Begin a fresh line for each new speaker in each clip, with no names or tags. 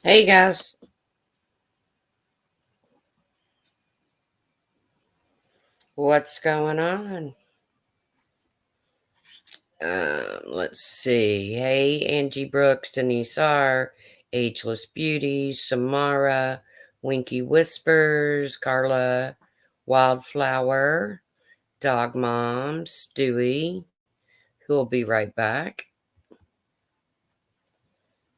Hey guys, what's going on? Let's see. Hey, Angie Brooks, Denise R, Ageless Beauty, Samara, Winky Whispers, Carla, Wildflower, Dog Mom, Stewie, who'll be right back.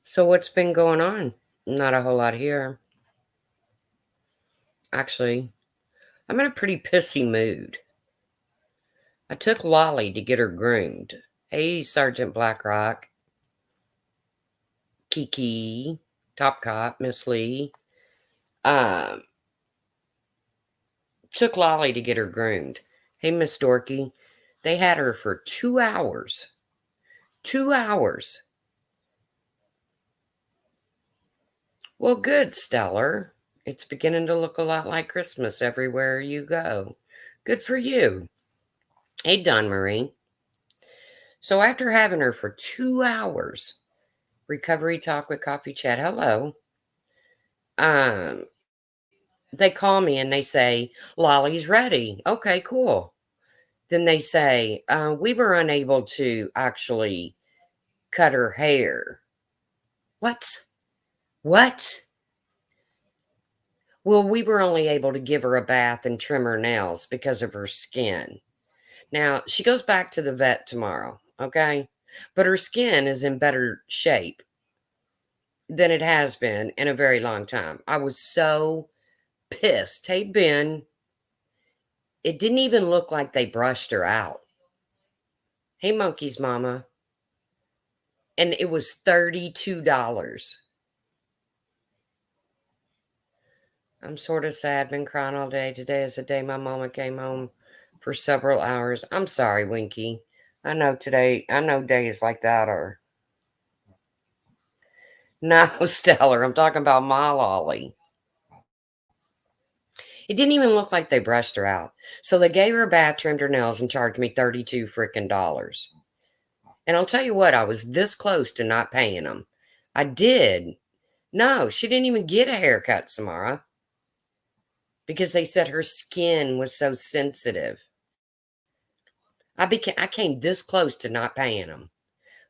So, what's been going on? Not a whole lot here. Actually, I'm in a pretty pissy mood. I took Lolly to get her groomed. Hey, Sergeant Blackrock. Kiki, Top Cop, Miss Lee, um, took Lolly to get her groomed. Hey, Miss Dorky, they had her for 2 hours. 2 hours. Well, good, Stellar. It's beginning to look a lot like Christmas everywhere you go. Good for you. Hey, Don Marie. So after having her for 2 hours, recovery talk with coffee chat. Hello. Um, they call me and they say Lolly's ready. Okay, cool. Then they say, we were unable to actually cut her hair. What? What? Well, we were only able to give her a bath and trim her nails because of her skin. Now, she goes back to the vet tomorrow, okay? But her skin is in better shape than it has been in a very long time. I was so pissed. Hey, Ben, it didn't even look like they brushed her out. Hey, Monkey's mama. And it was $32. I'm sort of sad, been crying all day. Today is the day my mama came home for several hours. I'm sorry, Winky. I know days like that are. No, Stellar, I'm talking about my Lolly. It didn't even look like they brushed her out. So they gave her a bath, trimmed her nails, and charged me 32 freaking dollars. And I'll tell you what, I was this close to not paying them. I did. No, she didn't even get a haircut, Samara, because they said her skin was so sensitive. I came this close to not paying them,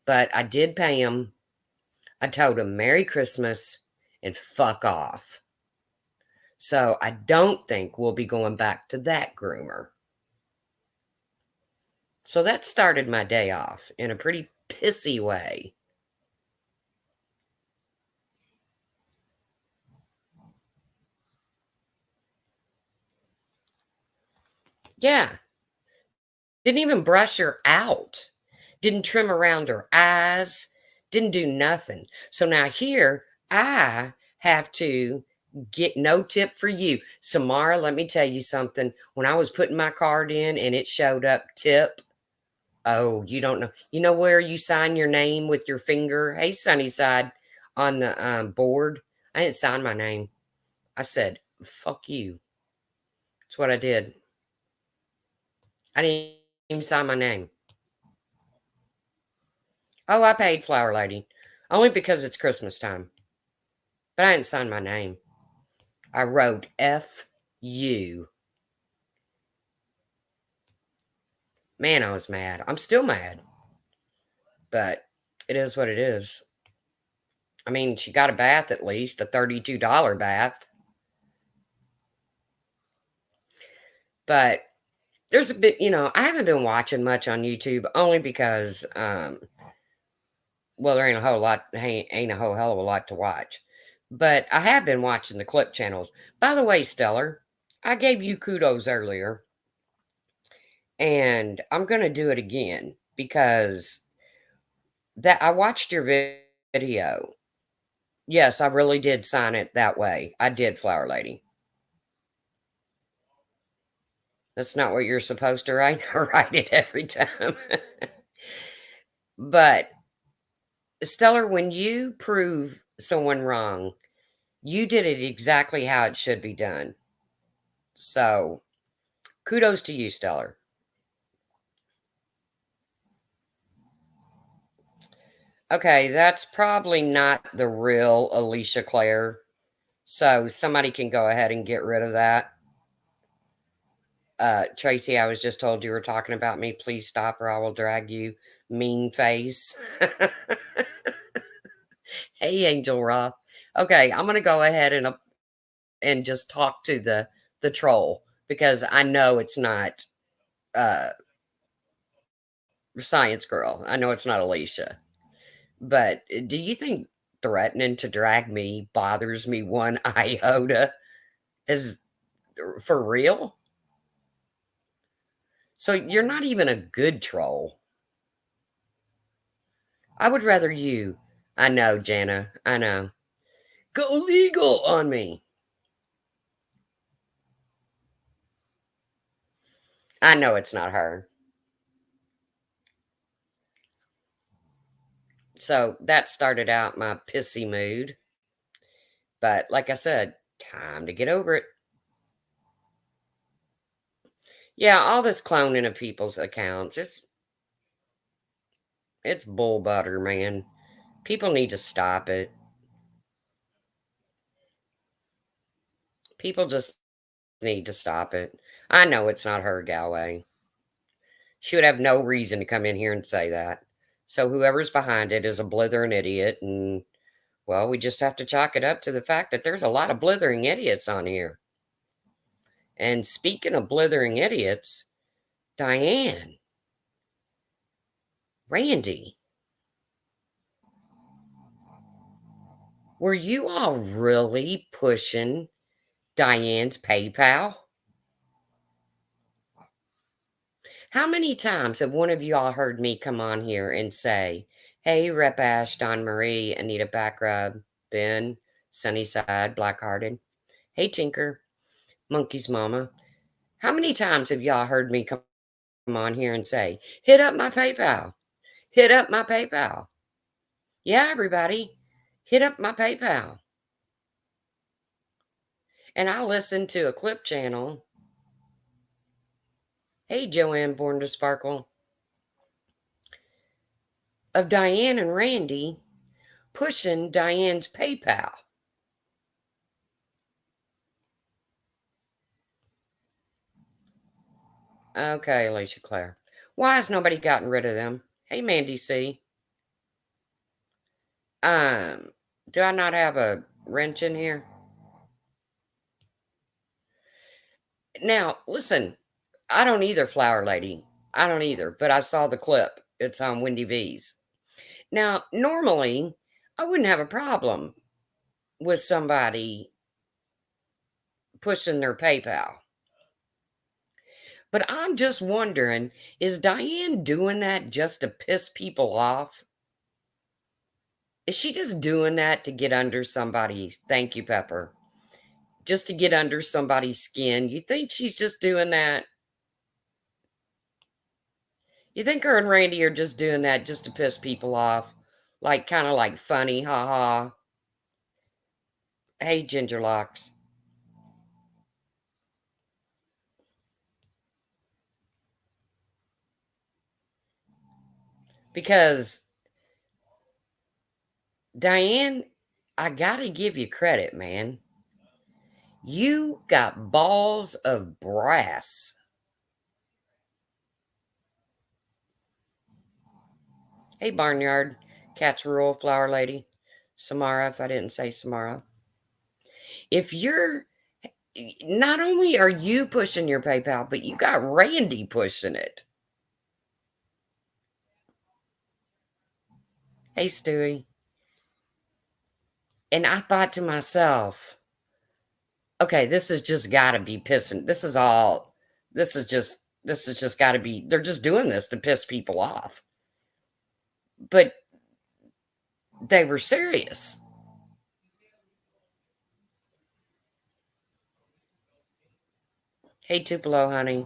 but I did pay them. I told them Merry Christmas and fuck off. So I don't think we'll be going back to that groomer. So that started my day off in a pretty pissy way. Yeah, didn't even brush her out. Didn't trim around her eyes. Didn't do nothing. So now here I have to get no tip for you. Samara, let me tell you something. When I was putting my card in and it showed up tip, oh, you don't know. You know where you sign your name with your finger? Hey, Sunnyside on the board. I didn't sign my name. I said, fuck you. That's what I did. I didn't even sign my name. Oh, I paid Flower Lady. Only because it's Christmas time. But I didn't sign my name. I wrote F U. Man, I was mad. I'm still mad. But it is what it is. I mean, she got a bath at least, a $32 bath. But there's a bit, I haven't been watching much on YouTube only because, well, there ain't a whole lot, ain't a whole hell of a lot to watch. But I have been watching the clip channels. By the way, Stellar, I gave you kudos earlier, and I'm going to do it again because that I watched your video. Yes, I really did sign it that way. I did, Flower Lady. That's not what you're supposed to write. I write it every time. But Stellar, when you prove someone wrong, you did it exactly how it should be done. So kudos to you, Stellar. Okay, that's probably not the real Alicia Clare. So somebody can go ahead and get rid of that. Tracy, I was just told you were talking about me. Please stop or I will drag you, mean face. Hey, Angel Roth. Okay, I'm gonna go ahead and just talk to the troll because I know it's not uh Science Girl. I know it's not Alicia. But do you think threatening to drag me bothers me one iota? Is for real? So you're not even a good troll. I would rather you. I know, Jana. I know. Go legal on me. I know it's not her. So that started out my pissy mood. But like I said, time to get over it. Yeah, all this cloning of people's accounts. It's bull butter, man. People need to stop it. People just need to stop it. I know it's not her, Galway. She would have no reason to come in here and say that. So whoever's behind it is a blithering idiot, and well, we just have to chalk it up to the fact that there's a lot of blithering idiots on here. And speaking of blithering idiots, Diane, Randy, were you all really pushing Diane's PayPal? How many times have one of you all heard me come on here and say, hey, Rep Ash, Don Marie, Anita Backrub, Ben, Sunnyside, Blackhearted, hey, Tinker, Monkey's Mama? How many times have y'all heard me come on here and say, hit up my PayPal, hit up my PayPal? Yeah, everybody, hit up my PayPal. And I listened to a clip channel. Hey, Joanne Born to Sparkle, of Diane and Randy pushing Diane's PayPal. Okay, Alicia Clare. Why has nobody gotten rid of them? Hey, Mandy C. Um, do I not have a wrench in here? Now, listen, I don't either, Flower Lady. I don't either, but I saw the clip. It's on Wendy V's. Now, normally, I wouldn't have a problem with somebody pushing their PayPal. But I'm just wondering, is Diane doing that just to piss people off? Is she just doing that to get under somebody's, thank you, Pepper, just to get under somebody's skin? You think she's just doing that? You think her and Randy are just doing that just to piss people off? Like, kind of like funny, haha. Hey, Ginger Locks. Because, Diane, I gotta give you credit, man. You got balls of brass. Hey, Barnyard, Cat's Rural, Flower Lady, Samara, if I didn't say Samara. If you're, not only are you pushing your PayPal, but you got Randy pushing it. Hey, Stewie. And I thought to myself, okay, this has just got to be pissing. This is just got to be, they're just doing this to piss people off. But they were serious. Hey, Tupelo, honey.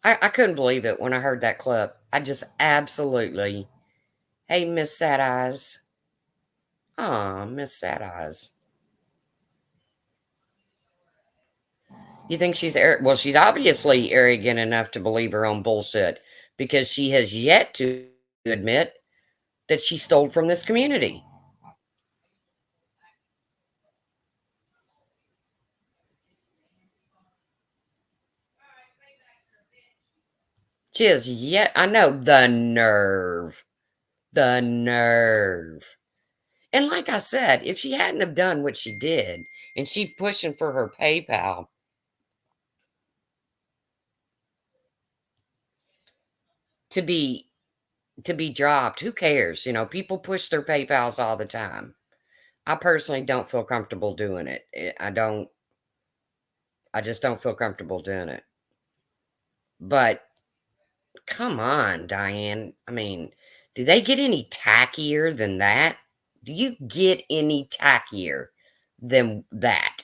I couldn't believe it when I heard that clip. I just absolutely. Hey, Miss Sad Eyes. Aw, Miss Sad Eyes. You think she's well, she's obviously arrogant enough to believe her own bullshit because she has yet to admit that she stole from this community. She has yet, I know, the nerve, the nerve. And like I said, if she hadn't have done what she did and she's pushing for her PayPal to be to be dropped, who cares? You know, people push their PayPals all the time. I personally don't feel comfortable doing it. I just don't feel comfortable doing it. But come on, Diane. I mean, do they get any tackier than that? Do you get any tackier than that?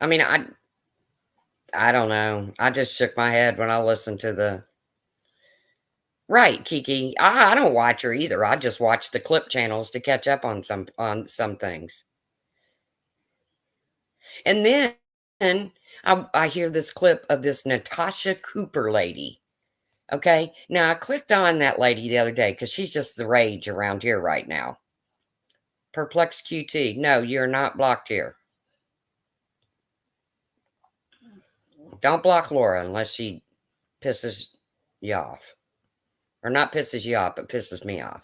I mean, I don't know. I just shook my head when I listened to the right, Kiki. I don't watch her either. I just watch the clip channels to catch up on some things. And then I hear this clip of this Natasha Cooper lady. Okay. Now I clicked on that lady the other day because she's just the rage around here right now. Perplex QT. No, you're not blocked here. Don't block Laura unless she pisses you off. Or not pisses you off, but pisses me off.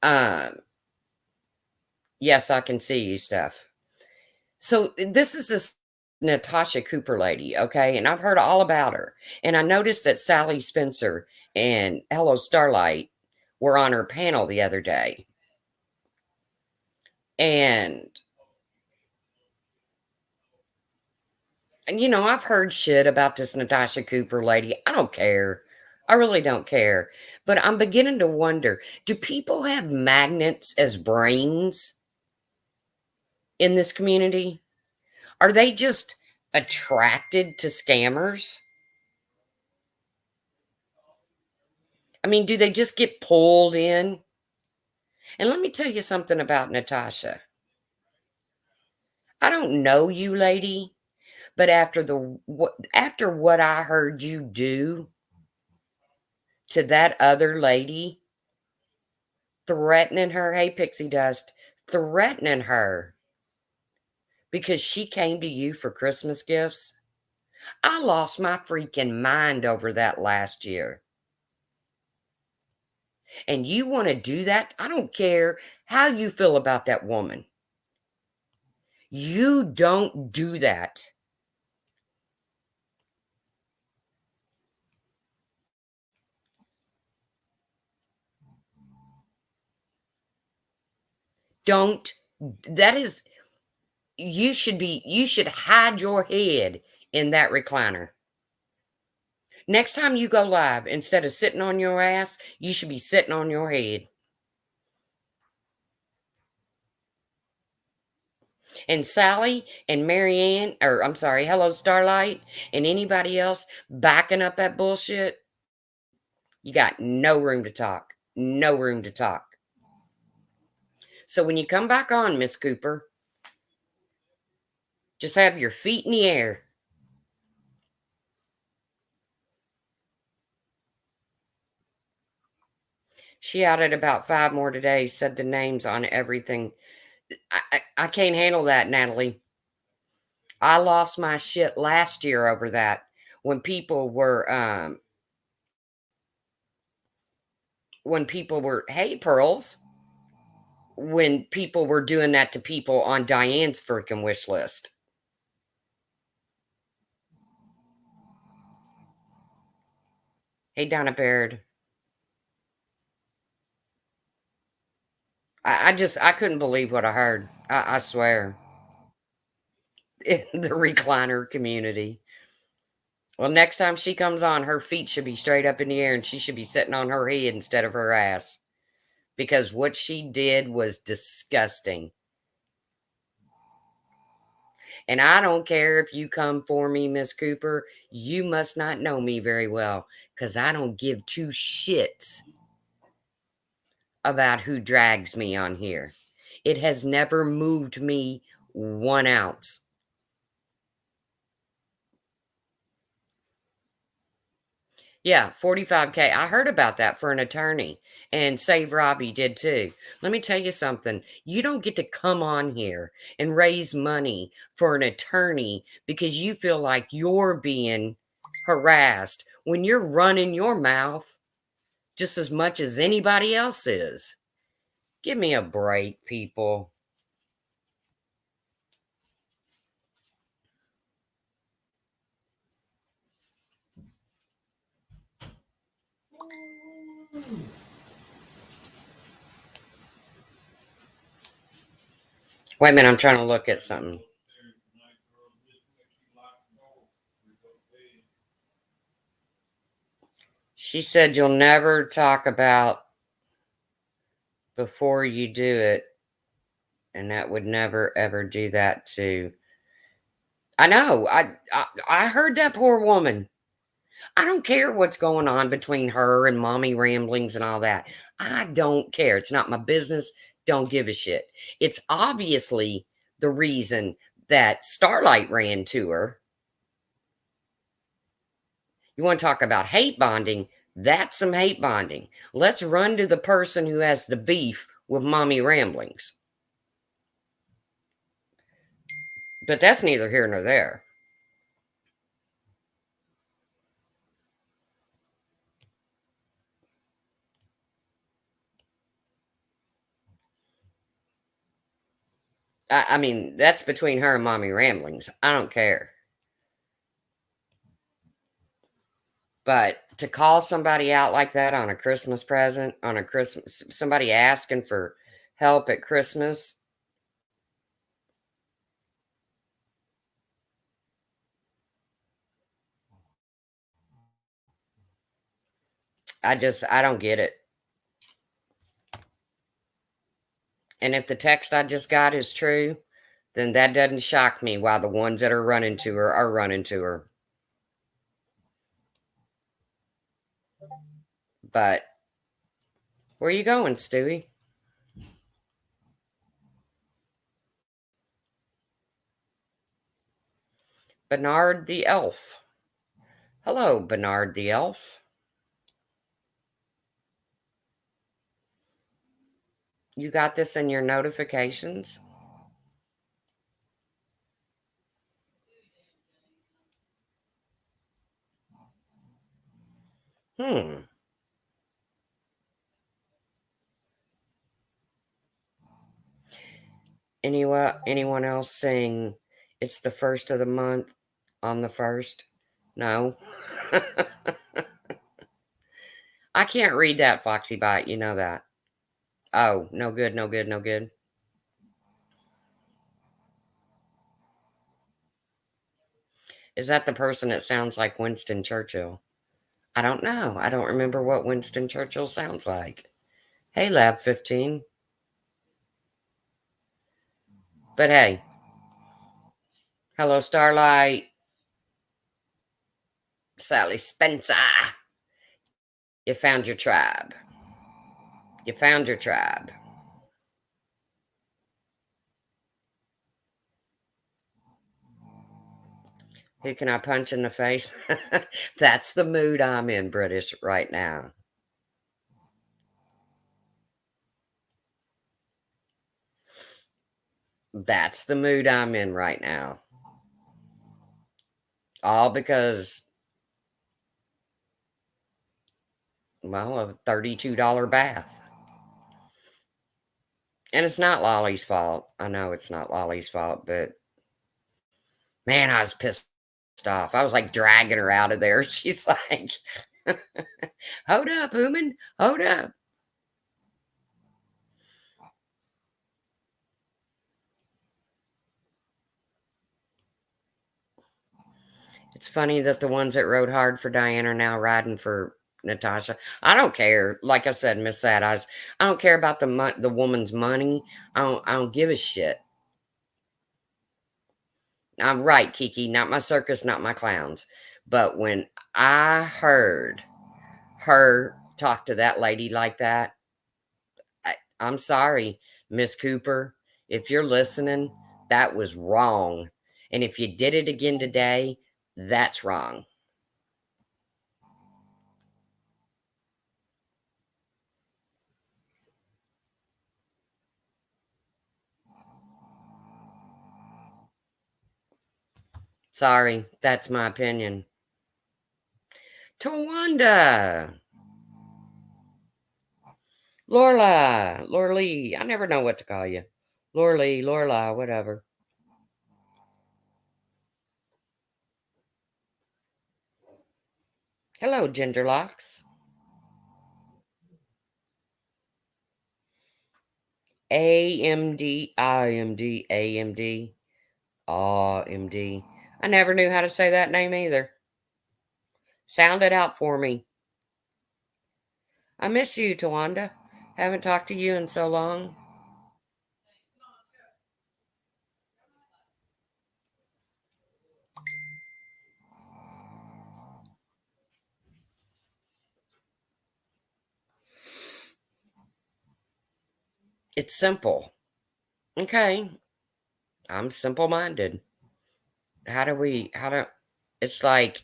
Um, yes, I can see you, Steph. So this is this Natasha Cooper lady, okay? And I've heard all about her. And I noticed that Sally Spencer and Hello Starlight were on her panel the other day. And you know, I've heard shit about this Natasha Cooper lady. I don't care. I really don't care. But I'm beginning to wonder, do people have magnets as brains in this community? Are they just attracted to scammers? I mean, do they just get pulled in? And let me tell you something about Natasha. I don't know you, lady, but after what I heard you do to that other lady, threatening her, hey Pixie Dust, threatening her because she came to you for Christmas gifts. I lost my freaking mind over that last year. And you want to do that? I don't care how you feel about that woman. You don't do that. Don't. That is, you should hide your head in that recliner. Next time you go live, instead of sitting on your ass, you should be sitting on your head. And Sally and Marianne, or I'm sorry, Hello Starlight, and anybody else backing up that bullshit, you got no room to talk. No room to talk. So when you come back on, Miss Cooper, just have your feet in the air. She added about 5 more today, said the names on everything. I can't handle that, Natalie. I lost my shit last year over that when people were, hey Pearls, when people were doing that to people on Diane's freaking wish list. Hey Donna Baird. I couldn't believe what I heard. I swear. In the recliner community. Well, next time she comes on, her feet should be straight up in the air and she should be sitting on her head instead of her ass. Because what she did was disgusting. And I don't care if you come for me, Miss Cooper. You must not know me very well because I don't give two shits about who drags me on here. It has never moved me 1 ounce. Yeah, 45K. I heard about that for an attorney, and Save Robbie did too. Let me tell you something. You don't get to come on here and raise money for an attorney because you feel like you're being harassed when you're running your mouth just as much as anybody else is. Give me a break, people. Wait a minute, I'm trying to look at something. She said you'll never talk about before you do it, and that would never ever do that to. I know. I heard that poor woman. I don't care what's going on between her and mommy ramblings and all that. I don't care. It's not my business. Don't give a shit. It's obviously the reason that Starlight ran to her. You want to talk about hate bonding? That's some hate bonding. Let's run to the person who has the beef with mommy ramblings. But that's neither here nor there. I mean, that's between her and mommy ramblings. I don't care. But to call somebody out like that on a Christmas present, on a Christmas, somebody asking for help at Christmas, I don't get it. And if the text I just got is true, then that doesn't shock me why the ones that are running to her are running to her. But where you going, Stewie? Bernard the Elf. Hello, Bernard the Elf. You got this in your notifications? Hmm. Anyone else saying it's the first of the month on the first? No. I can't read that, Foxy Bite. You know that. Oh, no good, no good, no good. Is that the person that sounds like Winston Churchill? I don't know. I don't remember what Winston Churchill sounds like. Hey, Lab 15. But hey, hello, Starlight. Sally Spencer. You found your tribe. You found your tribe. Who can I punch in the face? That's the mood I'm in, British, right now. That's the mood I'm in right now. All because, well, a $32 bath. And it's not Lolly's fault. I know it's not Lolly's fault, but man, I was pissed off. I was like dragging her out of there. She's like, hold up, Ooman, hold up. It's funny that the ones that rode hard for Diane are now riding for Natasha. I don't care. Like I said, Miss Sad Eyes, I don't care about the woman's money. I don't give a shit. I'm right, Kiki. Not my circus, not my clowns. But when I heard her talk to that lady like that, I'm sorry, Miss Cooper. If you're listening, that was wrong. And if you did it again today, that's wrong. Sorry, that's my opinion. Tawanda. Lorlee. I never know what to call you. Lorla, whatever. Hello, Gingerlocks. AMD, IMD, AMD, AMD. I never knew how to say that name either. Sound it out for me. I miss you, Tawanda. Haven't talked to you in so long. It's simple. Okay. I'm simple minded. How do, it's like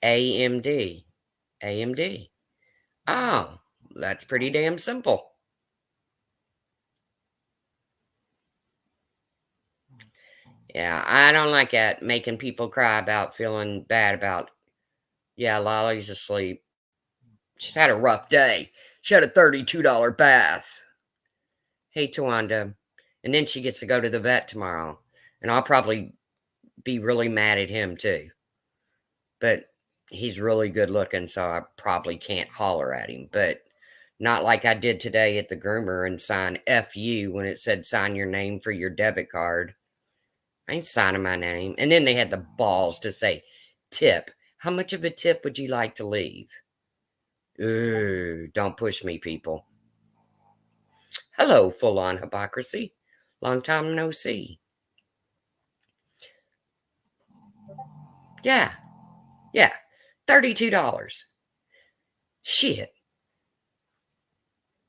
AMD. AMD. Oh, that's pretty damn simple. Yeah, I don't like that making people cry about feeling bad about, yeah, Lolly's asleep. She's had a rough day. She had a $32 bath. Hey, Tawanda. And then she gets to go to the vet tomorrow. And I'll probably be really mad at him too. But he's really good looking, so I probably can't holler at him. But not like I did today at the groomer and sign FU when it said sign your name for your debit card. I ain't signing my name. And then they had the balls to say tip. How much of a tip would you like to leave? Ooh, don't push me, people. Hello, full on hypocrisy. Long time no see. Yeah, yeah. $32. Shit.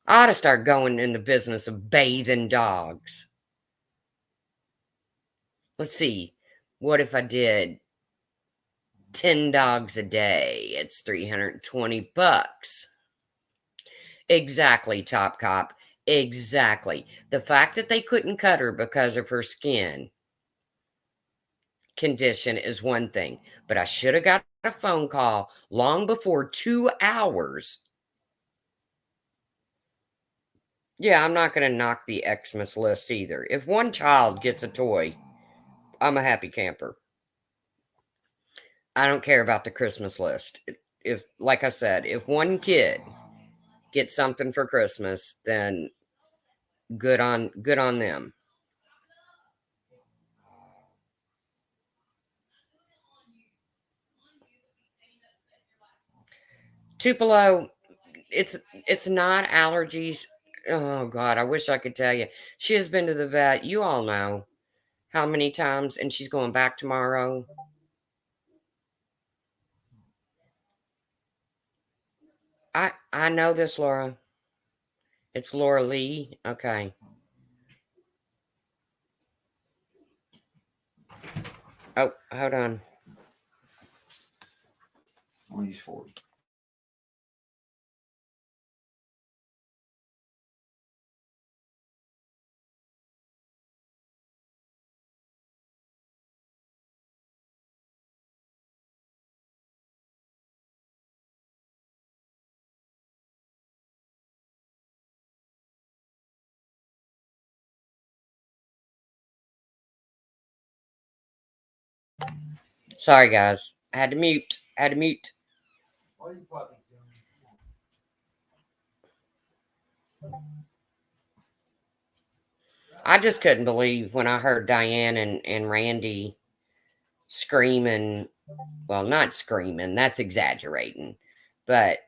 I ought to start going in the business of bathing dogs. Let's see. What if I did 10 dogs a day? It's 320 bucks. Exactly, Top Cop. Exactly. The fact that they couldn't cut her because of her skin condition is one thing, but I should have got a phone call long before 2 hours. Yeah, I'm not going to knock the Xmas list either. If one child gets a toy, I'm a happy camper. I don't care about the Christmas list. If, like I said, if one kid gets something for Christmas, then good on them. Tupelo, it's not allergies. Oh God, I wish I could tell you. She has been to the vet. You all know how many times, and she's going back tomorrow. I know this, Laura. It's Laura Lee. Okay. Oh, hold on.
Lee's 40.
Sorry, guys. I had to mute. I had to mute.
Why are you puppy doing?
I just couldn't believe when I heard Diane and Randy screaming. Well, not screaming, that's exaggerating. But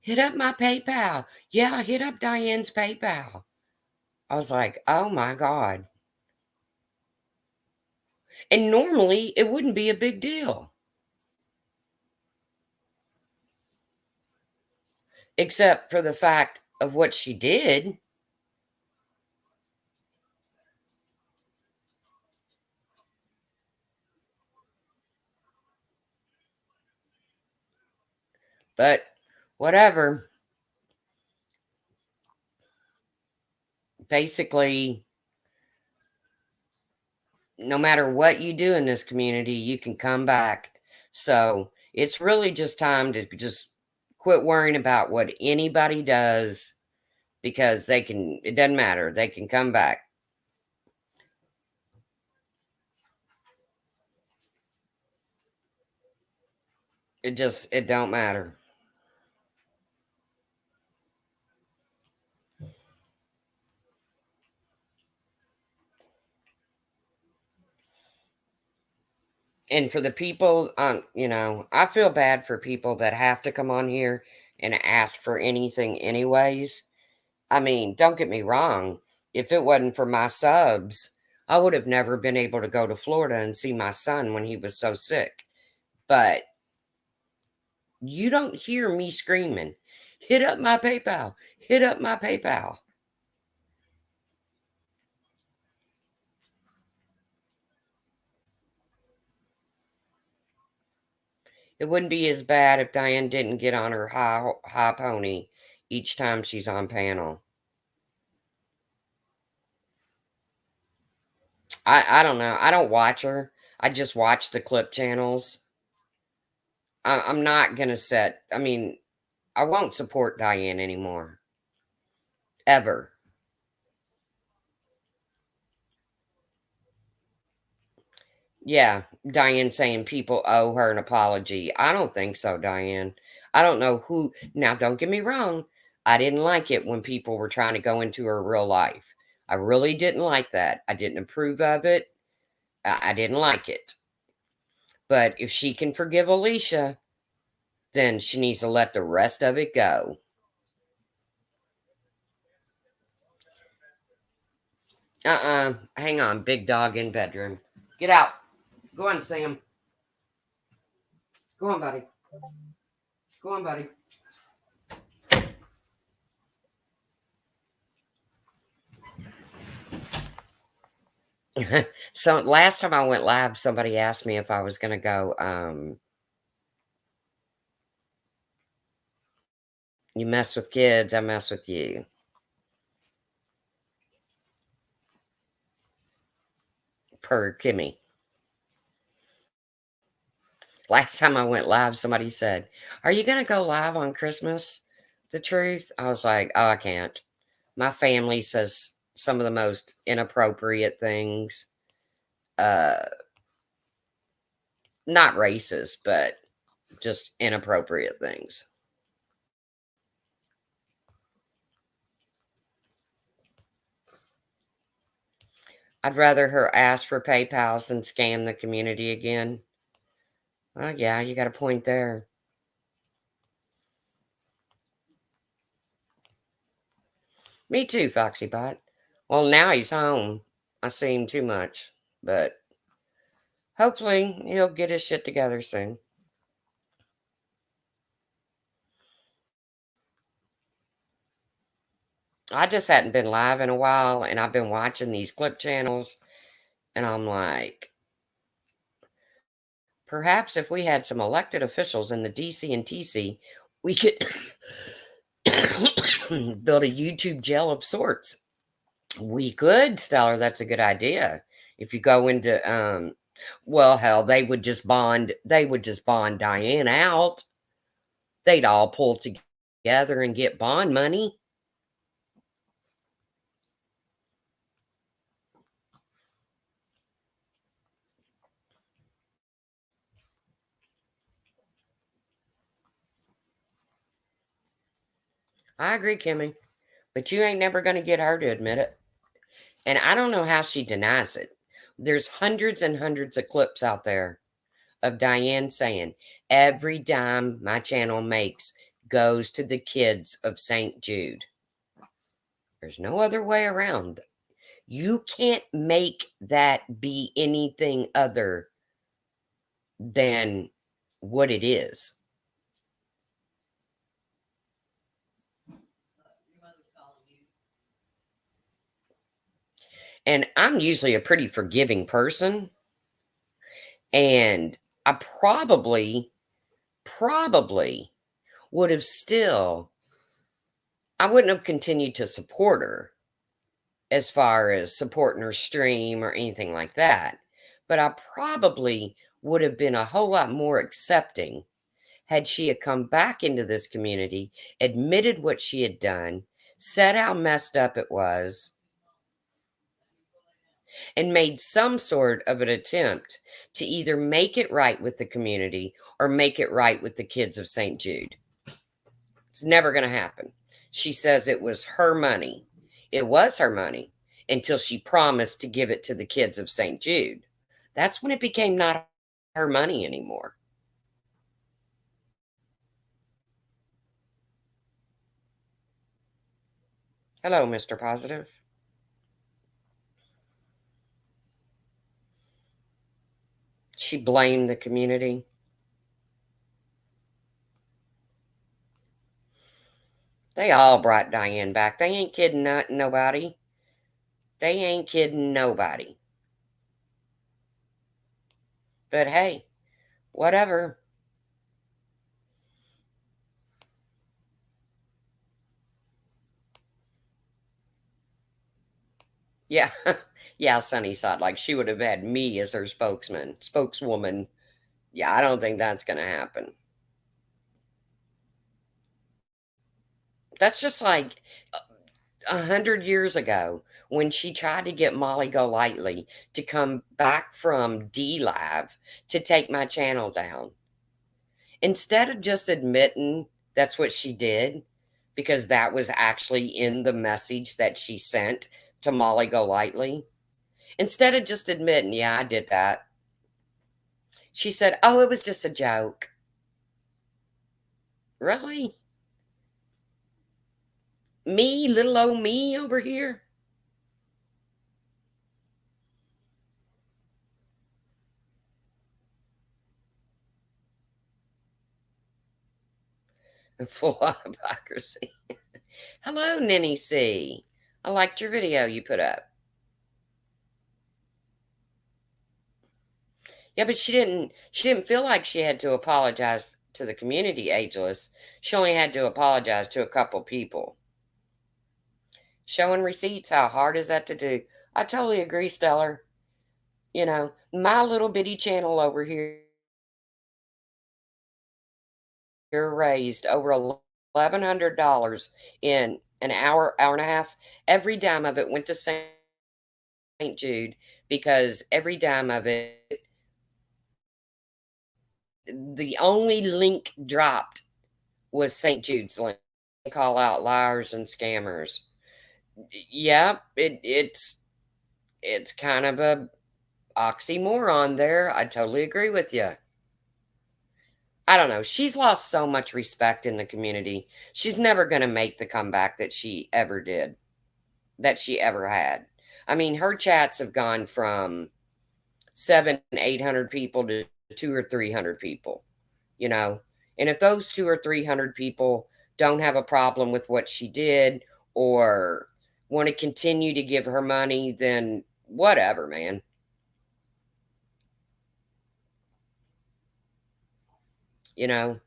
hit up my PayPal. Yeah, hit up Diane's PayPal. I was like, oh my God. And normally it wouldn't be a big deal. Except for the fact of what she did. But whatever. Basically, no matter what you do in this community, you can come back. So it's really just time to just quit worrying about what anybody does because it doesn't matter. They can come back. It don't matter. And for the people I feel bad for people that have to come on here and ask for anything anyways. I mean, don't get me wrong. If it wasn't for my subs, I would have never been able to go to Florida and see my son when he was so sick. But you don't hear me screaming, hit up my PayPal, hit up my PayPal. It wouldn't be as bad if Diane didn't get on her high pony each time she's on panel. I don't know. I don't watch her. I just watch the clip channels. I'm not gonna I won't support Diane anymore. Ever. Yeah, Diane saying people owe her an apology. I don't think so, Diane. I don't know who. Now, don't get me wrong. I didn't like it when people were trying to go into her real life. I really didn't like that. I didn't approve of it. I didn't like it. But if she can forgive Alicia, then she needs to let the rest of it go. Hang on, big dog in bedroom. Get out. Go on, Sam. Go on, buddy. Go on, buddy. So last time I went live, somebody asked me if I was gonna go, you mess with kids, I mess with you. Per Kimmy. Last time I went live, somebody said, "Are you gonna go live on Christmas? The truth?" I was like, "Oh, I can't. My family says some of the most inappropriate things. Uh, not racist, but just inappropriate things." I'd rather her ask for PayPals than scam the community again. Well, yeah, you got a point there. Me too, Foxy Bot. Well, now he's home. I see him too much, but hopefully he'll get his shit together soon. I just hadn't been live in a while, and I've been watching these clip channels, and I'm like, perhaps if we had some elected officials in the DC and TC, we could build a YouTube jail of sorts. We could, Stellar. That's a good idea. If you go into, well, hell, they would just bond. They would just bond Diane out. They'd all pull together and get bond money. I agree, Kimmy. But you ain't never going to get her to admit it. And I don't know how she denies it. There's hundreds and hundreds of clips out there of Diane saying, every dime my channel makes goes to the kids of St. Jude. There's no other way around. You can't make that be anything other than what it is. And I'm usually a pretty forgiving person. And I probably would have still, I wouldn't have continued to support her as far as supporting her stream or anything like that. But I probably would have been a whole lot more accepting had she had come back into this community, admitted what she had done, said how messed up it was, and made some sort of an attempt to either make it right with the community or make it right with the kids of St. Jude. It's never going to happen. She says it was her money. It was her money until she promised to give it to the kids of St. Jude. That's when it became not her money anymore. Hello, Mr. Positive. She blamed the community. They all brought Diane back. They ain't kidding nobody. They ain't kidding nobody. But hey, whatever. Yeah. Yeah, Sunnyside. Like she would have had me as her spokeswoman. Yeah, I don't think that's going to happen. That's just like 100 years ago when she tried to get Molly Golightly to come back from DLive to take my channel down. Instead of just admitting that's what she did, because that was actually in the message that she sent to Molly Golightly, instead of just admitting, yeah, I did that, she said, oh, it was just a joke. Really? Me, little old me over here? Full on hypocrisy. Hello, Ninny C. I liked your video you put up. Yeah, but she didn't feel like she had to apologize to the community, Ageless. She only had to apologize to a couple people. Showing receipts, how hard is that to do? I totally agree, Stellar. My little bitty channel over here raised over $1,100 in an hour, hour and a half. Every dime of it went to St. Jude because every dime of it, the only link dropped was St. Jude's link. Call out liars and scammers. Yeah, it's kind of a oxymoron there. I totally agree with you. I don't know. She's lost so much respect in the community. She's never going to make the comeback that she ever did, that she ever had. I mean, her chats have gone from 800 people to 200 or 300 people, you know? And if those 200 or 300 people don't have a problem with what she did or want to continue to give her money, then whatever, man. It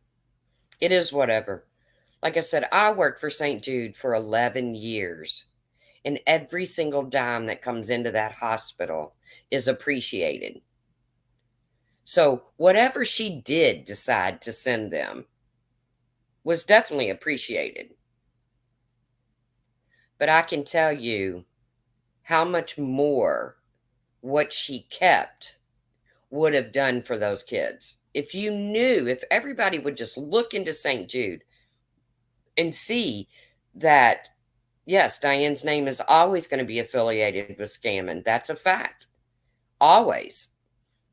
is whatever. Like I said, I worked for St. Jude for 11 years, and every single dime that comes into that hospital is appreciated. So, whatever she did decide to send them was definitely appreciated. But I can tell you how much more what she kept would have done for those kids. If everybody would just look into St. Jude and see that, yes, Diane's name is always going to be affiliated with scamming. That's a fact. Always.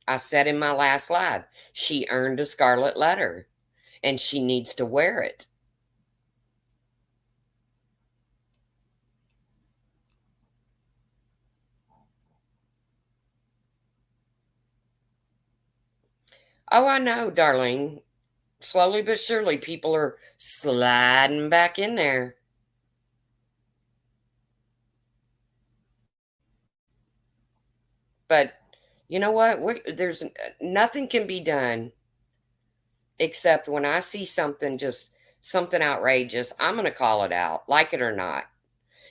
I said in my last live, she earned a scarlet letter and she needs to wear it. Oh, I know, darling. Slowly but surely, people are sliding back in there. But you know what? There's nothing can be done except when I see something just something outrageous, I'm going to call it out, like it or not.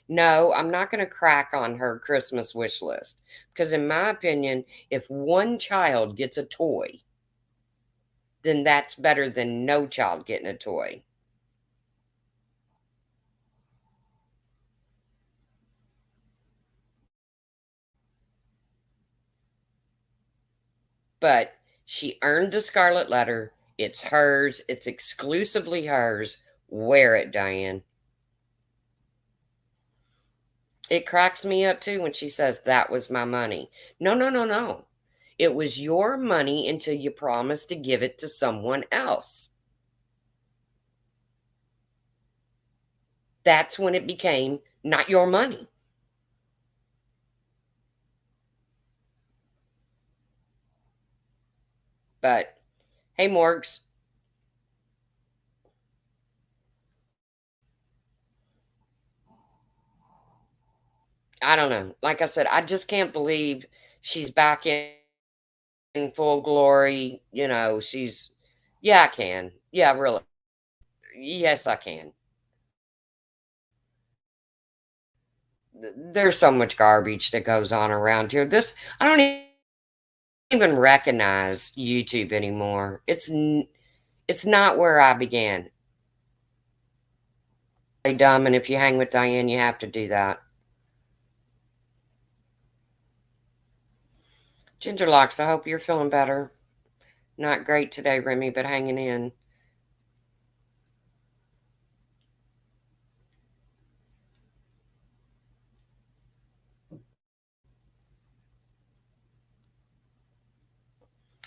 No, I'm not going to crack on her Christmas wish list because, in my opinion, if one child gets a toy, then that's better than no child getting a toy. But she earned the Scarlet Letter. It's hers, it's exclusively hers. Wear it, Diane. It cracks me up too when she says that was my money. No, no, no, no. It was your money until you promised to give it to someone else. That's when it became not your money. But hey, Morgs, I don't know. Like I said, I just can't believe she's back in full glory. You know, yeah, I can. Yeah, really. Yes, I can. There's so much garbage that goes on around here. I don't even recognize YouTube anymore. It's not where I began. Dumb, and if you hang with Diane, you have to do that. Gingerlocks, I hope you're feeling better. Not great today, Remy, but hanging in.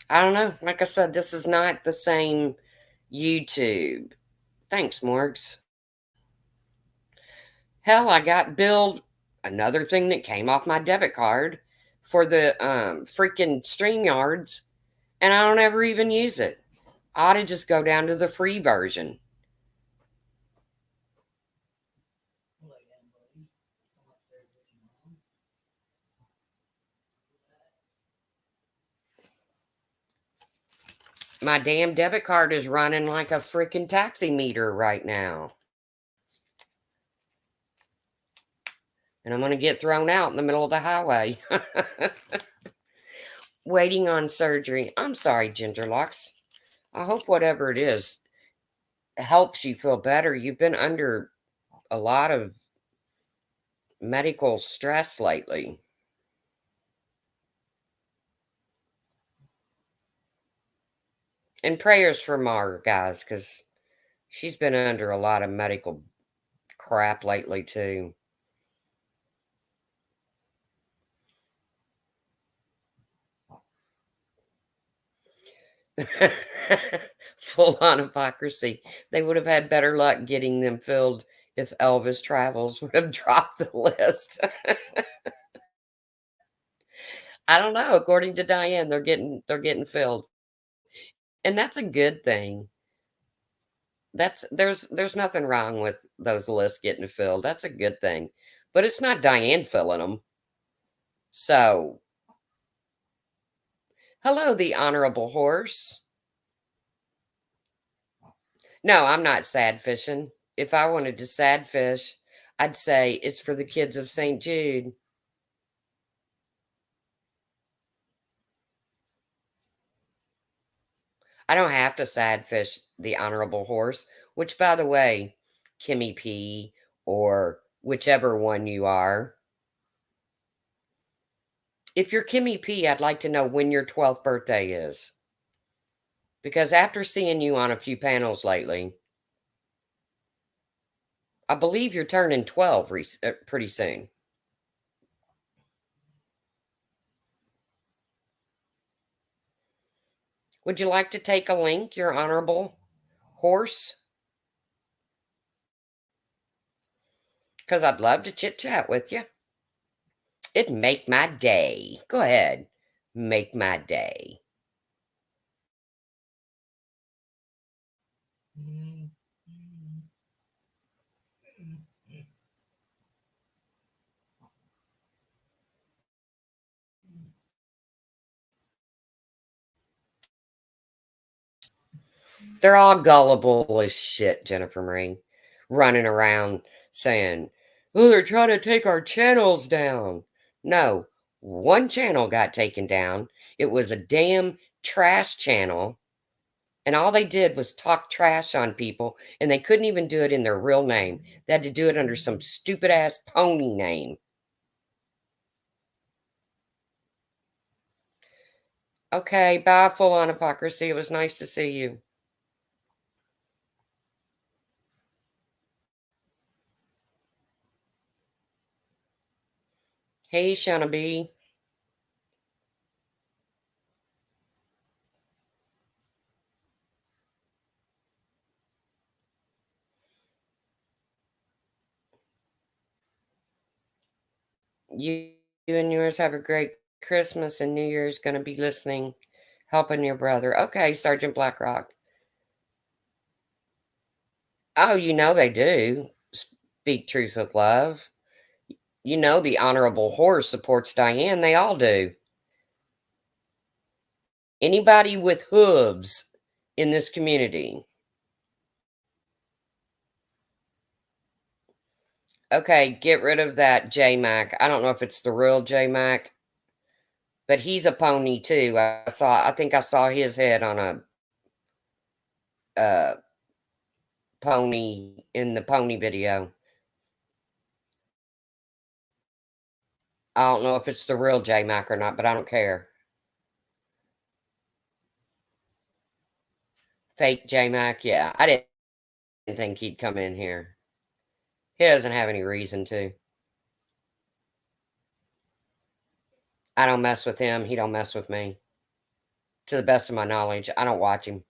I don't know. Like I said, this is not the same YouTube. Thanks, Morgs. Hell, I got billed another thing that came off my debit card for the freaking StreamYards, and I don't ever even use it. I ought to just go down to the free version. My damn debit card is running like a freaking taxi meter right now. And I'm going to get thrown out in the middle of the highway. Waiting on surgery. I'm sorry, Gingerlocks. I hope whatever it is helps you feel better. You've been under a lot of medical stress lately. And prayers for Mar, guys, because she's been under a lot of medical crap lately, too. Full on hypocrisy. They would have had better luck getting them filled if Elvis Travels would have dropped the list. I don't know. According to Diane, they're getting filled. And that's a good thing. There's nothing wrong with those lists getting filled. That's a good thing. But it's not Diane filling them. So, hello, the honorable horse. No, I'm not sad fishing. If I wanted to sad fish, I'd say it's for the kids of St. Jude. I don't have to sad fish the honorable horse, which, by the way, Kimmy P or whichever one you are. If you're Kimmy P, I'd like to know when your 12th birthday is. Because after seeing you on a few panels lately, I believe you're turning 12 pretty soon. Would you like to take a link, your honorable horse? Because I'd love to chit chat with you. It'd make my day. Go ahead. Make my day. They're all gullible as shit, Jennifer Marie, running around saying, "Oh, they're trying to take our channels down." No, one channel got taken down. It was a damn trash channel, and all they did was talk trash on people, and they couldn't even do it in their real name. They had to do it under some stupid ass pony name. Okay, bye, full on hypocrisy. It was nice to see you. Hey, Shauna B. You and yours have a great Christmas, and New Year's going to be listening, helping your brother. Okay, Sergeant Blackrock. Oh, you know they do. Speak truth with love. You know the Honorable Horse supports Diane. They all do. Anybody with hooves in this community. Okay, get rid of that J Mac. I don't know if it's the real J Mac, but he's a pony too. I think I saw his head on a uh pony in the pony video. I don't know if it's the real J Mac or not, but I don't care. Fake J Mac, yeah. I didn't think he'd come in here. He doesn't have any reason to. I don't mess with him. He don't mess with me. To the best of my knowledge, I don't watch him.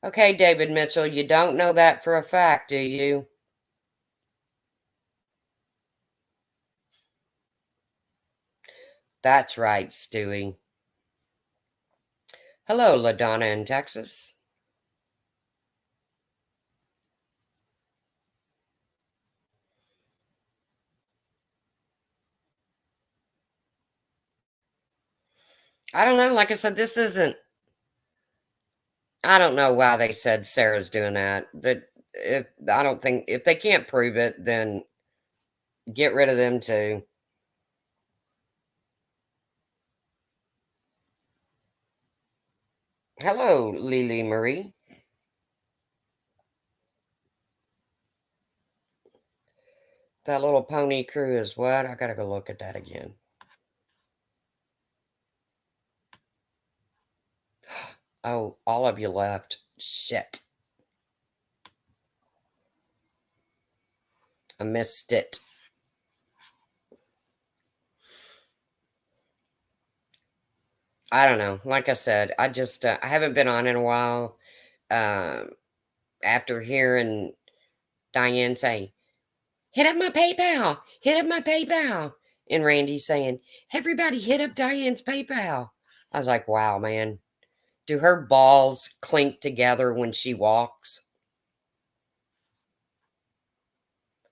Okay, David Mitchell, you don't know that for a fact, do you? That's right, Stewie. Hello, LaDonna in Texas. I don't know. Like I said, this isn't. I don't know why they said Sarah's doing that. That if I don't think if they can't prove it, then get rid of them too. Hello, Lily Marie. That little pony crew is what? I gotta go look at that again. Oh, all of you left. Shit. I missed it. I don't know. Like I said, I haven't been on in a while. Um, After hearing Diane say, "Hit up my PayPal, hit up my PayPal," and Randy saying, "Everybody hit up Diane's PayPal." I was like, wow, man. Do her balls clink together when she walks?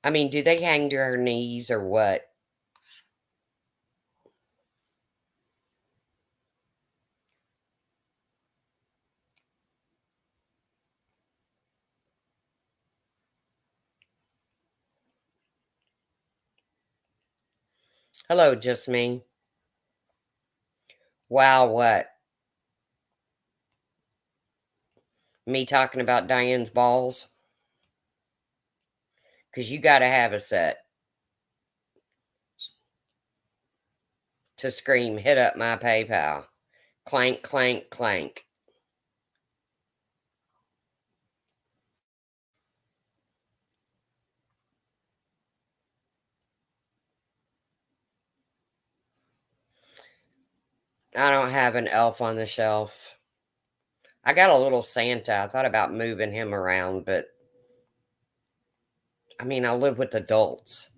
I mean, do they hang to her knees or what? Hello, just me. Wow, what? Me talking about Diane's balls? Because you got to have a set to scream, "Hit up my PayPal." Clank, clank, clank. I don't have an elf on the shelf. I got a little Santa. I thought about moving him around, but I mean, I live with adults.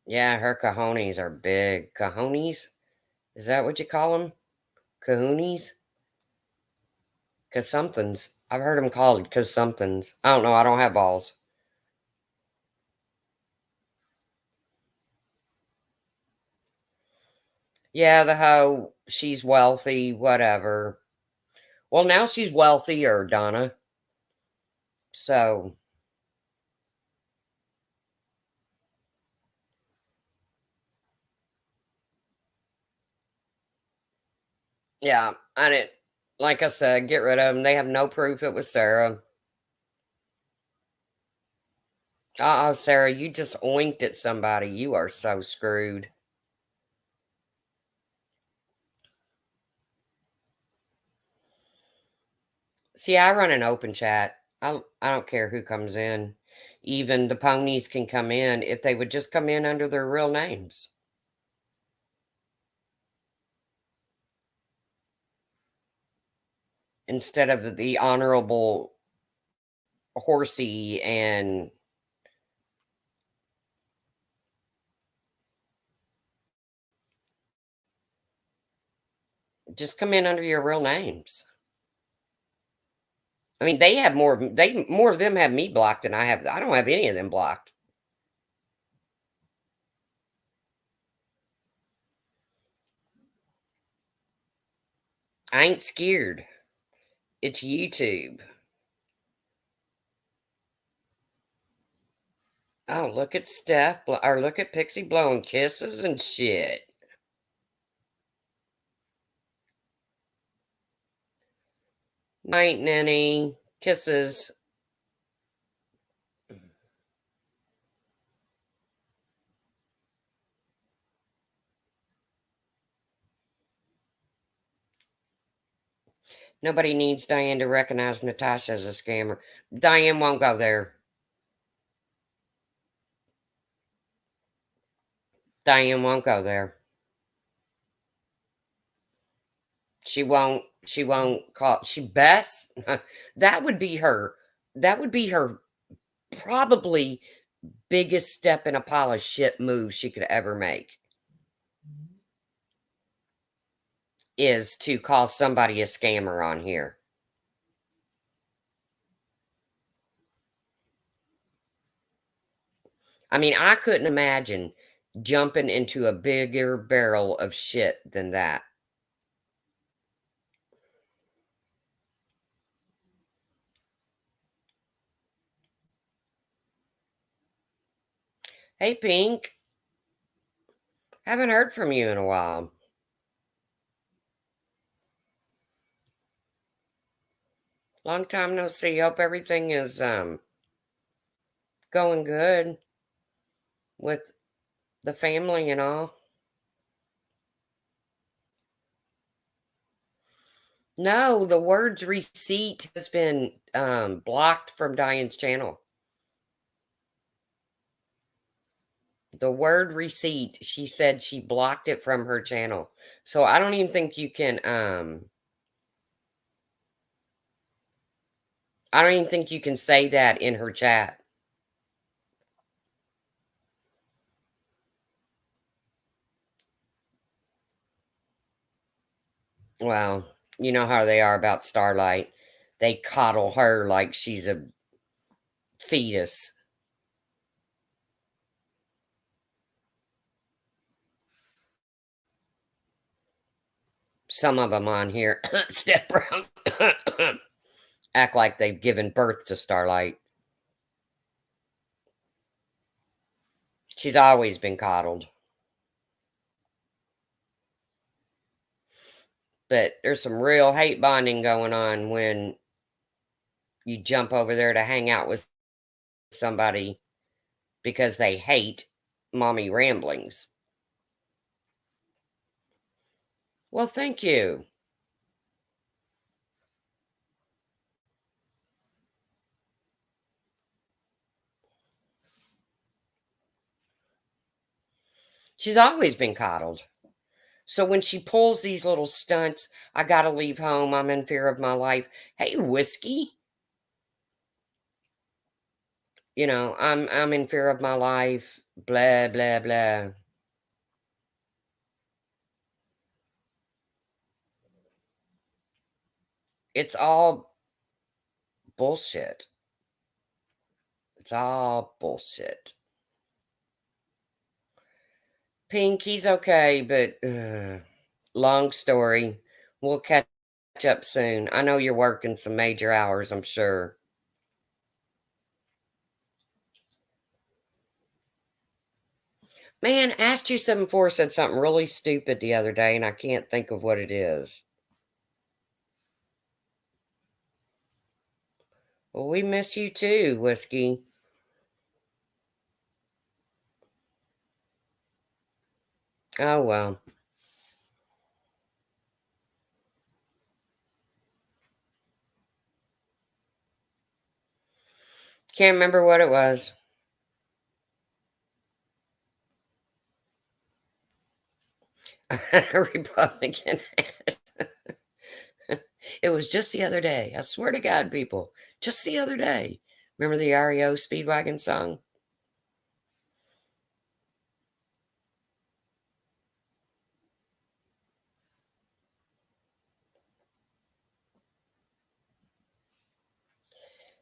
Yeah, her cojones are big. Cojones? Is that what you call them? Cahoonies? Cause something's. I've heard them called cause something's. I don't know. I don't have balls. Yeah, the hoe. She's wealthy. Whatever. Well, now she's wealthier, Donna. So yeah, I didn't. Like I said, get rid of them. They have no proof it was Sarah. Sarah, you just oinked at somebody. You are so screwed. See, I run an open chat. I don't care who comes in. Even the ponies can come in if they would just come in under their real names. Instead of the honorable Horsey and just come in under your real names. I mean, they have more. They more of them have me blocked than I have. I don't have any of them blocked. I ain't scared. It's YouTube. Oh, look at Steph, or look at Pixie blowing kisses and shit. Night, Nanny. Kisses. Nobody needs Diane to recognize Natasha as a scammer. Diane won't go there. Diane won't go there. She won't call. She best. That would be her. That would be her probably biggest step in a pile of shit move she could ever make. Is to call somebody a scammer on here. I mean, I couldn't imagine jumping into a bigger barrel of shit than that. Hey, Pink. Haven't heard from you in a while. Long time no see. Hope everything is going good with the family and all. No, the words receipt has been blocked from Diane's channel. The word receipt, she said she blocked it from her channel. So I don't even think you can I don't even think you can say that in her chat. Well, you know how they are about Starlight. They coddle her like she's a fetus. Some of them on here step around, act like they've given birth to Starlight. She's always been coddled. But there's some real hate bonding going on when you jump over there to hang out with somebody because they hate mommy ramblings. Well, thank you. She's always been coddled. So when she pulls these little stunts, I gotta leave home. I'm in fear of my life. Hey, Whiskey. You know, I'm in fear of my life. Blah blah blah. It's all bullshit. It's all bullshit. Pink, he's okay, but long story. We'll catch up soon. I know you're working some major hours, I'm sure. Man, Asked You 74 said something really stupid the other day, and I can't think of what it is. Well, we miss you too, Whiskey. Oh, well. Can't remember what it was. Republican ass. It was just the other day. I swear to God, people. Just the other day. Remember the REO Speedwagon song?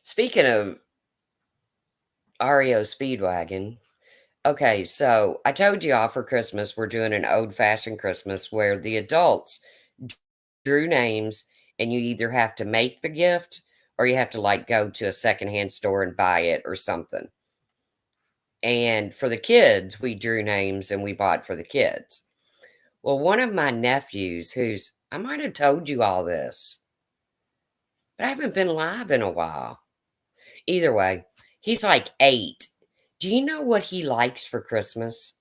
Speaking of REO Speedwagon, okay, so I told you all for Christmas we're doing an old fashioned Christmas where the adults drew names and you either have to make the gift or you have to like go to a secondhand store and buy it or something. And for the kids, we drew names and we bought for the kids. Well, one of my nephews, who's, I might have told you all this, but I haven't been live in a while. Either way, he's like 8. Do you know what he likes for Christmas?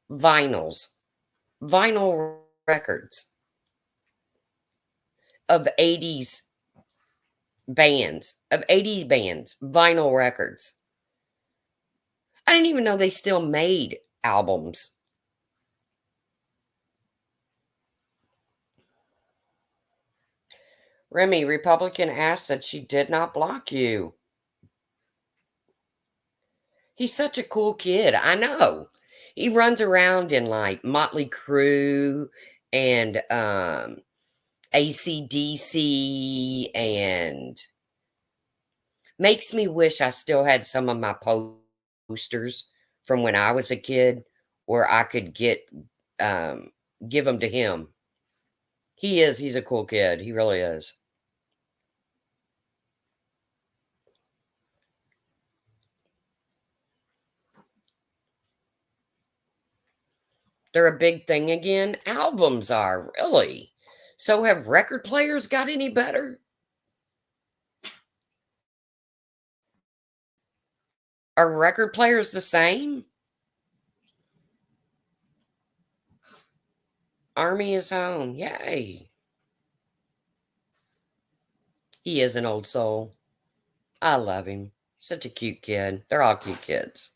Vinyls, vinyl records of 80s bands, vinyl records. I didn't even know they still made albums. Remy, Republican asked that she did not block you. He's such a cool kid. I know. He runs around in like Motley Crue and AC/DC and makes me wish I still had some of my posters from when I was a kid where I could give them to him. He's a cool kid. He really is. They're a big thing again. Albums are, really. So have record players got any better? Are record players the same? Army is home. Yay. He is an old soul. I love him. Such a cute kid. They're all cute kids.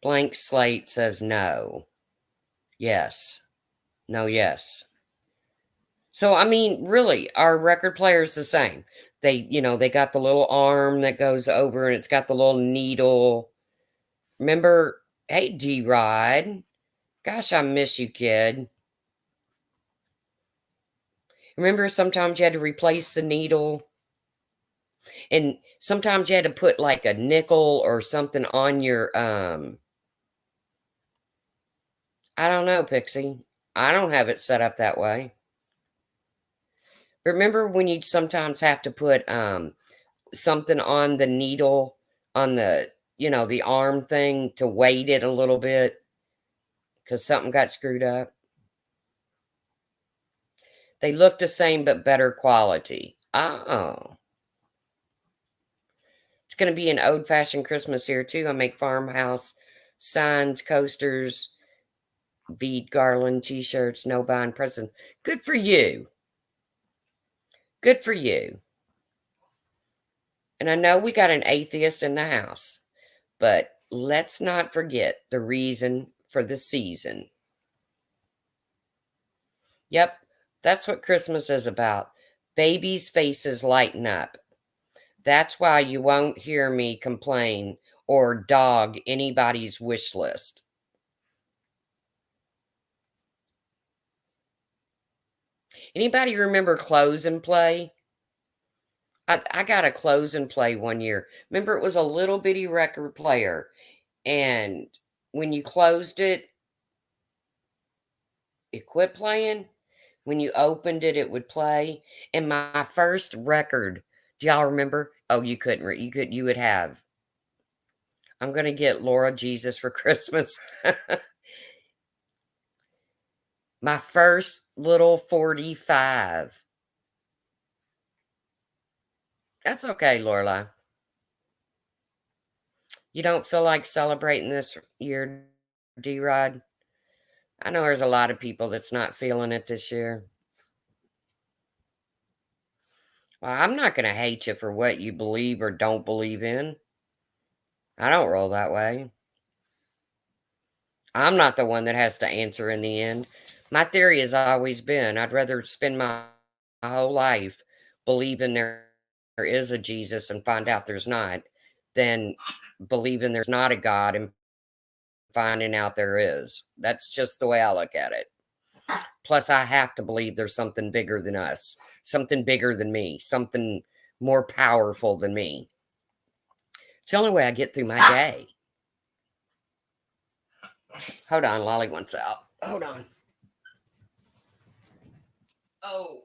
Blank slate says no. Yes. No, yes. So, I mean, really, are record players the same? They got the little arm that goes over and it's got the little needle. Remember, hey, D Rod. Gosh, I miss you, kid. Remember, sometimes you had to replace the needle, and sometimes you had to put like a nickel or something on your I don't know, Pixie. I don't have it set up that way. Remember when you sometimes have to put something on the needle on the arm thing to weight it a little bit because something got screwed up? They look the same but better quality. Oh. It's going to be an old-fashioned Christmas here too. I make farmhouse signs, coasters, bead garland, t-shirts, no buying presents. Good for you. Good for you. And I know we got an atheist in the house, but let's not forget the reason for the season. Yep, that's what Christmas is about. Babies' faces lighten up. That's why you won't hear me complain or dog anybody's wish list. Anybody remember Close and Play? I got a Close and Play one year. Remember, it was a little bitty record player, and when you closed it, it quit playing. When you opened it, it would play. And my first record, do y'all remember? Oh, you couldn't. You would have. I'm gonna get Laura Jesus for Christmas. My first little 45. That's okay, Lorelai. You don't feel like celebrating this year, D-Rod? I know there's a lot of people that's not feeling it this year. Well, I'm not going to hate you for what you believe or don't believe in. I don't roll that way. I'm not the one that has to answer in the end. My theory has always been I'd rather spend my whole life believing there is a Jesus and find out there's not than believing there's not a God and finding out there is. That's just the way I look at it. Plus, I have to believe there's something bigger than us, something bigger than me, something more powerful than me. It's the only way I get through my day. Hold on, Lolly wants out. Hold on. Oh.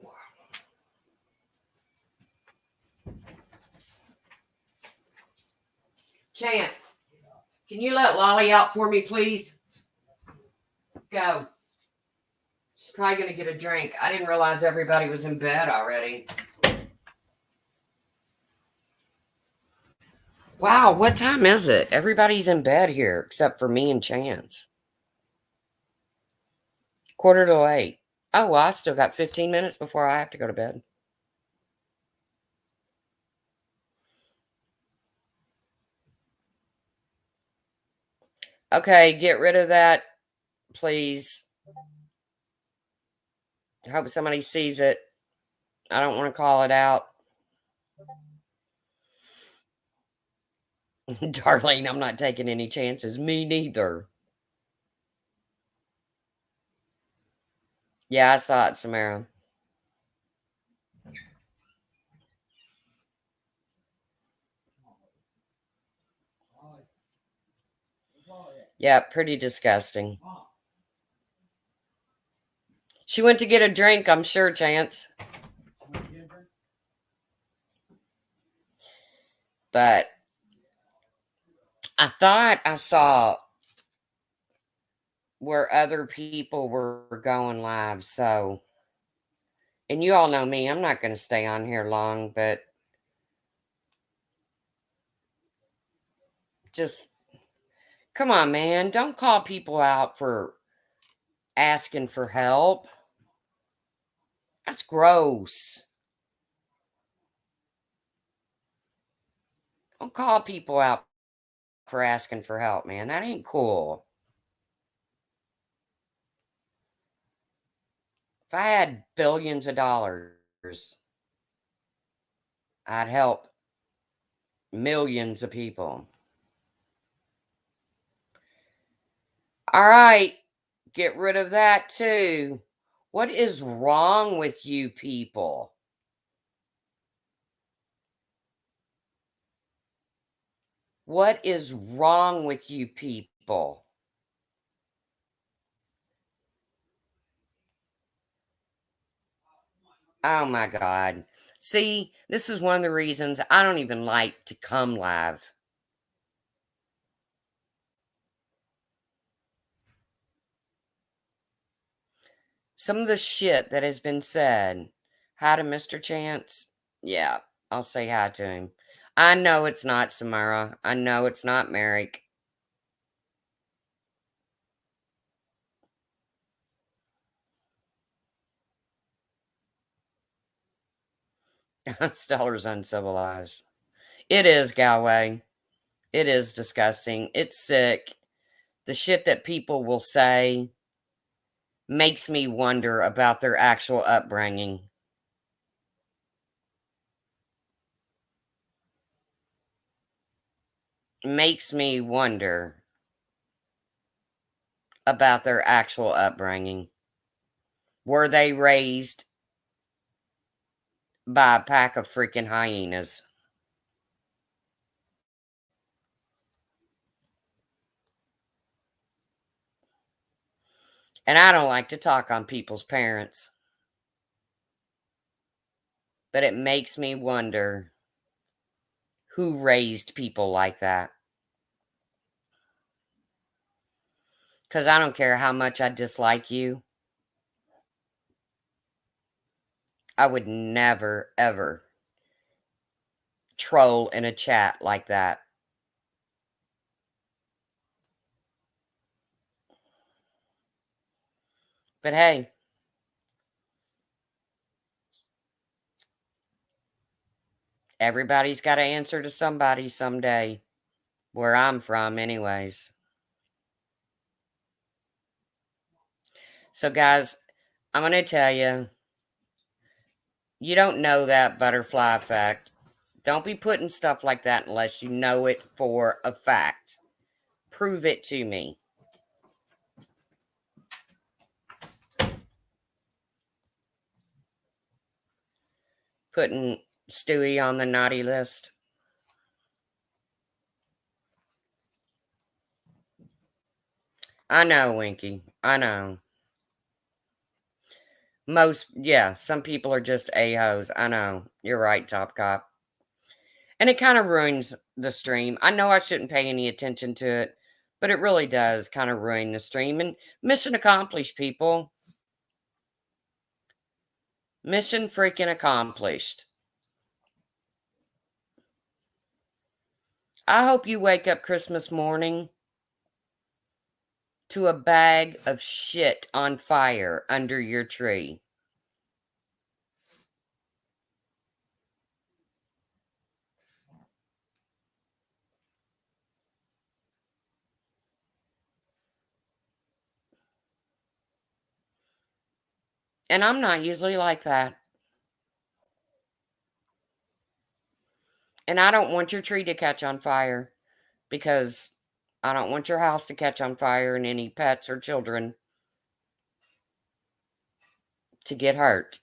Chance, can you let Lolly out for me, please? Go. She's probably going to get a drink. I didn't realize everybody was in bed already. Wow, what time is it? Everybody's in bed here except for me and Chance. 7:45. Oh, well, I still got 15 minutes before I have to go to bed. Okay, get rid of that, please. I hope somebody sees it. I don't want to call it out. Darlene, I'm not taking any chances. Me neither. Yeah, I saw it, Samara. Yeah, pretty disgusting. She went to get a drink, I'm sure, Chance. But I thought I saw where other people were going live, so. And you all know me, I'm not going to stay on here long, but just, come on, man. Don't call people out for asking for help. That's gross. Don't call people out for asking for help, man. That ain't cool. If I had billions of dollars, I'd help millions of people. All right, get rid of that too. What is wrong with you people? What is wrong with you people? Oh my God. See, this is one of the reasons I don't even like to come live. Some of the shit that has been said. Hi to Mr. Chance. Yeah, I'll say hi to him. I know it's not Samara. I know it's not Merrick. Stellar's uncivilized. It is, Galway. It is disgusting. It's sick. The shit that people will say makes me wonder about their actual upbringing. Makes me wonder about their actual upbringing. Were they raised by a pack of freaking hyenas. And I don't like to talk on people's parents. But it makes me wonder who raised people like that. Because I don't care how much I dislike you. I would never, ever troll in a chat like that. But hey, everybody's got to answer to somebody someday. Where I'm from, anyways. So, guys, I'm going to tell you, you don't know that butterfly effect. Don't be putting stuff like that unless you know it for a fact. Prove it to me. Putting Stewie on the naughty list. I know, Winky. I know. Some people are just a-hoes. I know. You're right, Top Cop. And it kind of ruins the stream. I know I shouldn't pay any attention to it, but it really does kind of ruin the stream. And mission accomplished, people. Mission freaking accomplished. I hope you wake up Christmas morning to a bag of shit on fire under your tree. And I'm not usually like that. And I don't want your tree to catch on fire because I don't want your house to catch on fire and any pets or children to get hurt.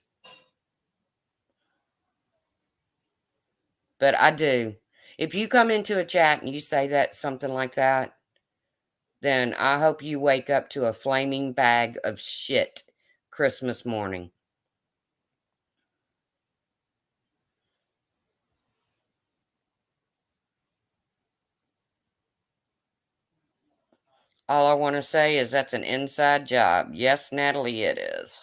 But I do. If you come into a chat and you say that something like that, then I hope you wake up to a flaming bag of shit Christmas morning. All I want to say is that's an inside job. Yes, Natalie, it is.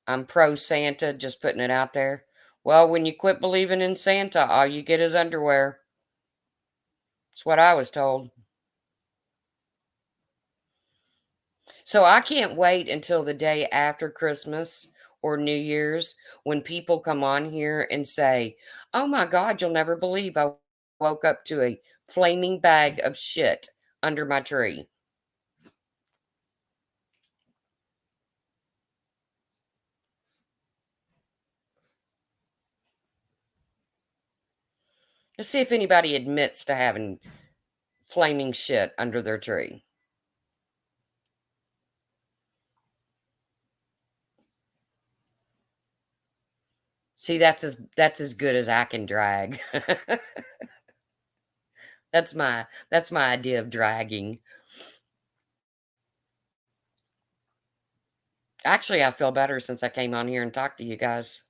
I'm pro Santa, just putting it out there. Well, when you quit believing in Santa, all you get is underwear. That's what I was told. So I can't wait until the day after Christmas or New Year's when people come on here and say, "Oh my God, you'll never believe I woke up to a flaming bag of shit under my tree." Let's see if anybody admits to having flaming shit under their tree. See, that's as good as I can drag. That's my idea of dragging. Actually, I feel better since I came on here and talked to you guys.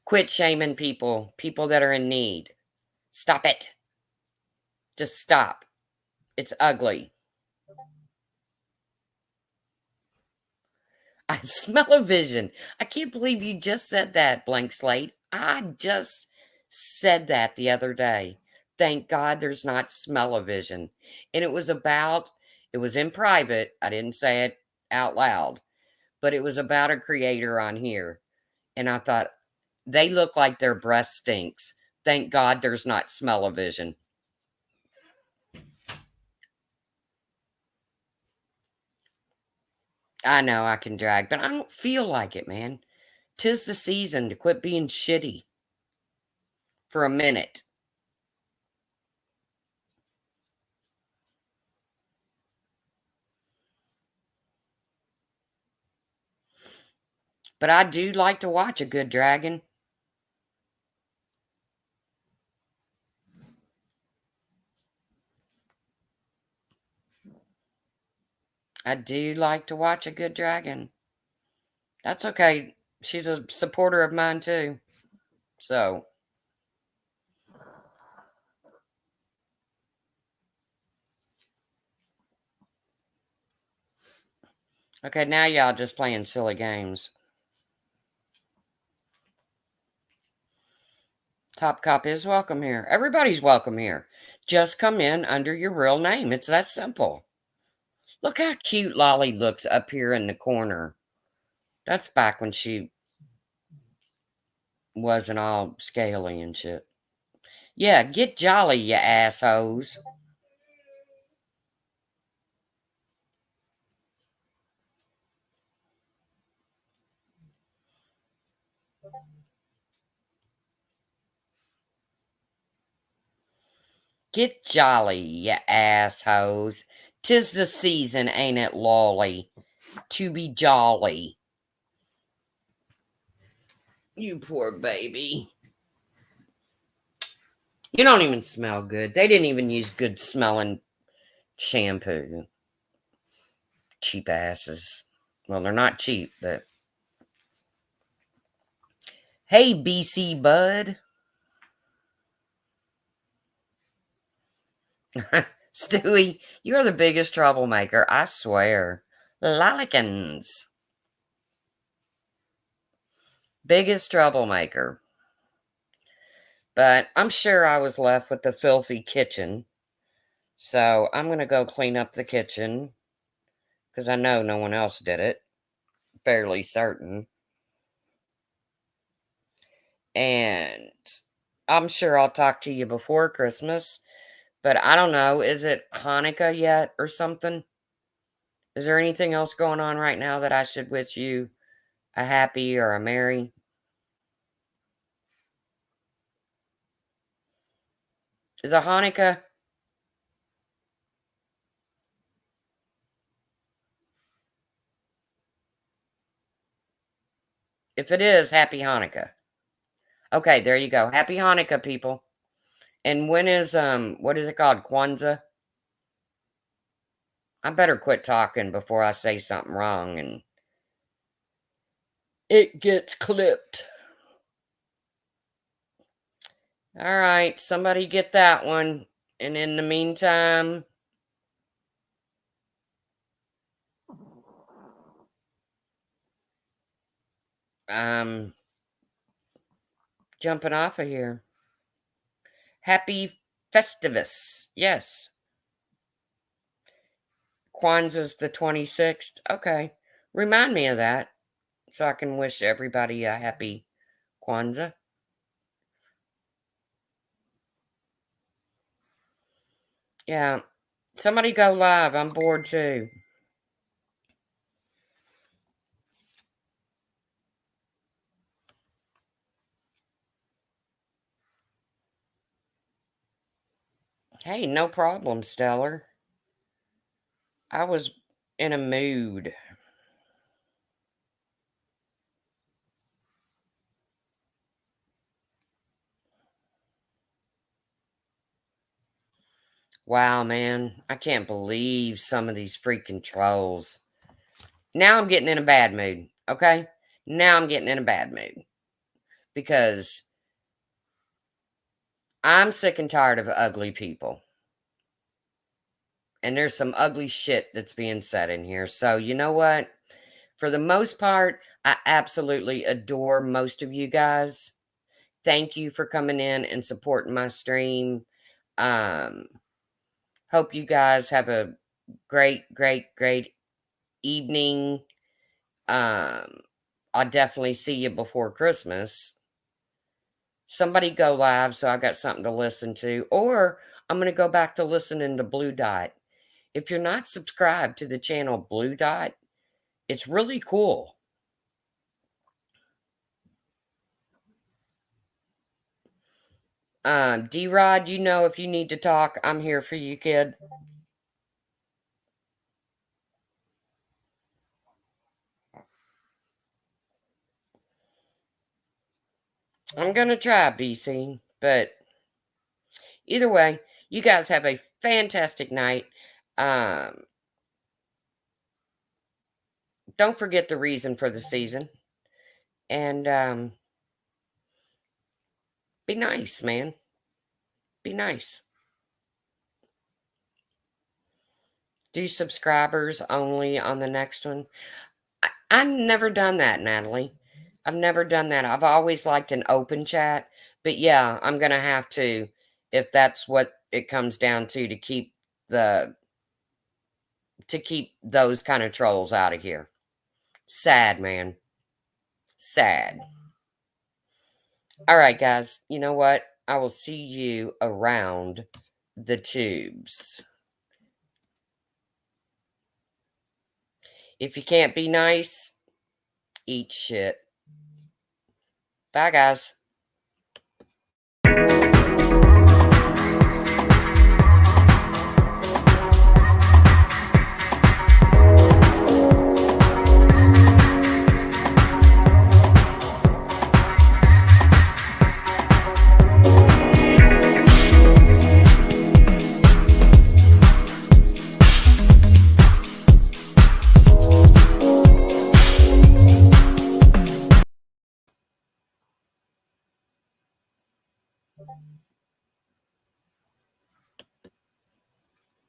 Quit shaming people that are in need. Stop it. Just stop. It's ugly. I smell a vision. I can't believe you just said that, Blank Slate. I just said that the other day. Thank God there's not smell-o-vision. And it was in private. I didn't say it out loud, but it was about a creator on here. And I thought, they look like their breath stinks. Thank God there's not smell-o-vision. I know I can drag, but I don't feel like it, man. 'Tis the season to quit being shitty for a minute. But I do like to watch a good dragon. I do like to watch a good dragon. That's okay. She's a supporter of mine too. So, okay, now y'all just playing silly games. Top Cop is welcome here. Everybody's welcome here. Just come in under your real name. It's that simple. Look how cute Lolly looks up here in the corner. That's back when she wasn't all scaly and shit. Yeah, get jolly, you assholes. Get jolly, you assholes. 'Tis the season, ain't it, Lolly? To be jolly. You poor baby. You don't even smell good. They didn't even use good smelling shampoo. Cheap asses. Well, they're not cheap, but. Hey, BC Bud. Stewie, you're the biggest troublemaker, I swear. Lollikins. Biggest troublemaker. But I'm sure I was left with the filthy kitchen. So I'm going to go clean up the kitchen. Because I know no one else did it. Fairly certain. And I'm sure I'll talk to you before Christmas. But I don't know. Is it Hanukkah yet or something? Is there anything else going on right now that I should wish you a happy or a merry? Is it Hanukkah? If it is, happy Hanukkah. Okay, there you go. Happy Hanukkah, people. And when is what is it called? Kwanzaa? I better quit talking before I say something wrong and it gets clipped. All right, somebody get that one. And in the meantime, jumping off of here. Happy Festivus. Yes. Kwanzaa's the 26th. Okay. Remind me of that so I can wish everybody a happy Kwanzaa. Yeah. Somebody go live. I'm bored too. Hey, no problem, Stellar. I was in a mood. Wow, man. I can't believe some of these freaking trolls. Now I'm getting in a bad mood, okay? Now I'm getting in a bad mood. Because I'm sick and tired of ugly people. And there's some ugly shit that's being said in here. So, you know what? For the most part, I absolutely adore most of you guys. Thank you for coming in and supporting my stream. Hope you guys have a great, great, great evening. I'll definitely see you before Christmas. Somebody go live so I got something to listen to. Or I'm going to go back to listening to Blue Dot. If you're not subscribed to the channel Blue Dot, it's really cool. D-Rod, you know if you need to talk, I'm here for you, kid. I'm going to try, BC. But either way, you guys have a fantastic night. Don't forget the reason for the season. And be nice, man. Be nice. Do subscribers only on the next one. I've never done that, Natalie. I've never done that. I've always liked an open chat. But yeah, I'm going to have to, if that's what it comes down to keep those kind of trolls out of here. Sad, man. Sad. All right, guys. You know what? I will see you around the tubes. If you can't be nice, eat shit. Bye, guys.